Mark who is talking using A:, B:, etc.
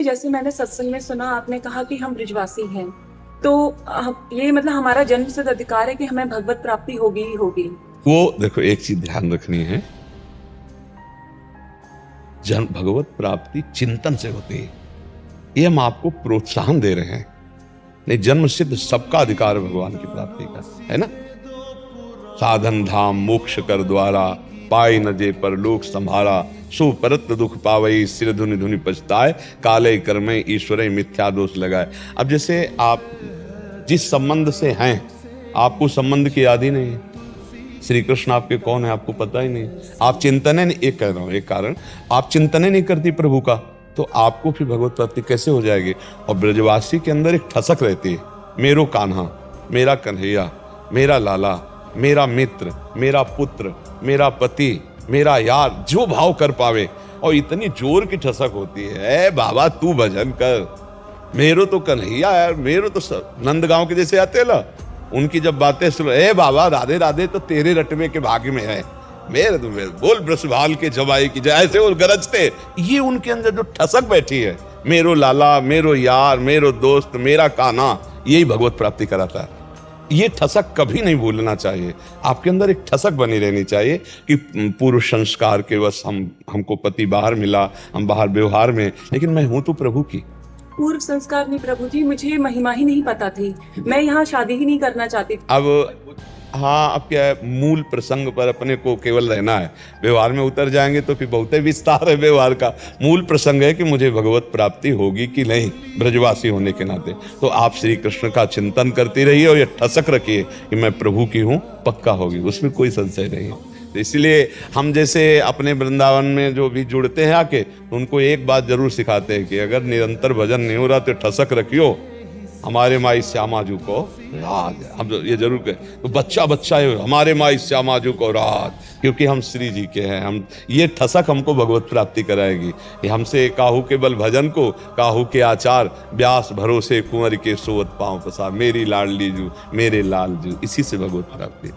A: जैसे मैंने सत्संग में सुना, आपने कहा कि हम ब्रिजवासी हैं, तो ये मतलब हमारा जन्मसिद्ध अधिकार है कि हमें भगवत प्राप्ति होगी ही होगी।
B: वो देखो, एक चीज ध्यान रखनी है, भगवत प्राप्ति चिंतन से होती है। ये हम आपको प्रोत्साहन दे रहे हैं। नहीं, जन्म सिद्ध सबका अधिकार है भगवान की प्राप्ति का, है ना। साधन धाम मोक्ष कर द्वारा, पाई न जे पर लोक संभारा, सो परत दुख पावई, सिर धुनि धुनि पछताए, काले कर्मे ईश्वर मिथ्या दोष लगाए। अब जैसे आप जिस संबंध से हैं, आपको संबंध की याद ही नहीं है। श्री कृष्ण आपके कौन है आपको पता ही नहीं। आप चिंतन नहीं, एक कह रहा हूं, एक कारण आप चिंतन नहीं करती प्रभु का, तो आपको फिर भगवत प्राप्ति कैसे हो जाएगी। और ब्रजवासी के अंदर एक ठसक रहती है, मेरो कान्हा, मेरा कन्हैया, मेरा लाला, मेरा मित्र, मेरा पुत्र, मेरा पति, मेरा यार, जो भाव कर पावे। और इतनी जोर की ठसक होती है, बाबा तू भजन कर, मेरो तो कन्हैया यार, मेरो तो नंदगांव के जैसे आते ला, उनकी जब बातें सुनो, ए बाबा राधे राधे तो तेरे रटवे के भाग्य में है, मेरे तो बोल ब्रसभाल के जवाई की जाए, ऐसे वो गरजते। ये उनके अंदर जो ठसक बैठी है, मेरो लाला, मेरो यार, मेरो दोस्त, मेरा कान्हा, यही भगवत प्राप्ति कराता है। ये ठसक कभी नहीं भूलना चाहिए। आपके अंदर एक ठसक बनी रहनी चाहिए कि पूर्व संस्कार के बस हमको पति बाहर मिला, हम बाहर व्यवहार में, लेकिन मैं हूं तो प्रभु की।
A: पूर्व संस्कार नहीं प्रभु जी, मुझे महिमा ही नहीं पता थी, मैं यहाँ शादी ही नहीं करना चाहती थी।
B: अब हाँ, अब क्या है, मूल प्रसंग पर अपने को केवल रहना है। व्यवहार में उतर जाएंगे तो फिर बहुत ही विस्तार है व्यवहार का। मूल प्रसंग है कि मुझे भगवत प्राप्ति होगी कि नहीं, ब्रजवासी होने के नाते। तो आप श्री कृष्ण का चिंतन करती रहिए और ये ठसक रखिए कि मैं प्रभु की हूँ, पक्का होगी, उसमें कोई संशय नहीं है। तो इसलिए हम जैसे अपने वृंदावन में जो भी जुड़ते हैं आके, तो उनको एक बात जरूर सिखाते हैं कि अगर निरंतर भजन नहीं हो रहा तो ठसक रखियो, हमारे माई श्यामा जू को राज। हम ये जरूर कहें, तो बच्चा बच्चा है, हमारे माई श्यामा जू को राज, क्योंकि हम श्री जी के हैं। हम ये ठसक हमको भगवत प्राप्ति कराएगी। हमसे काहू के बल भजन को, काहू के आचार, व्यास भरोसे कुंवर के सोवत पांव पसार, मेरी लाडली जू, मेरे लाल जू, इसी से भगवत प्राप्ति।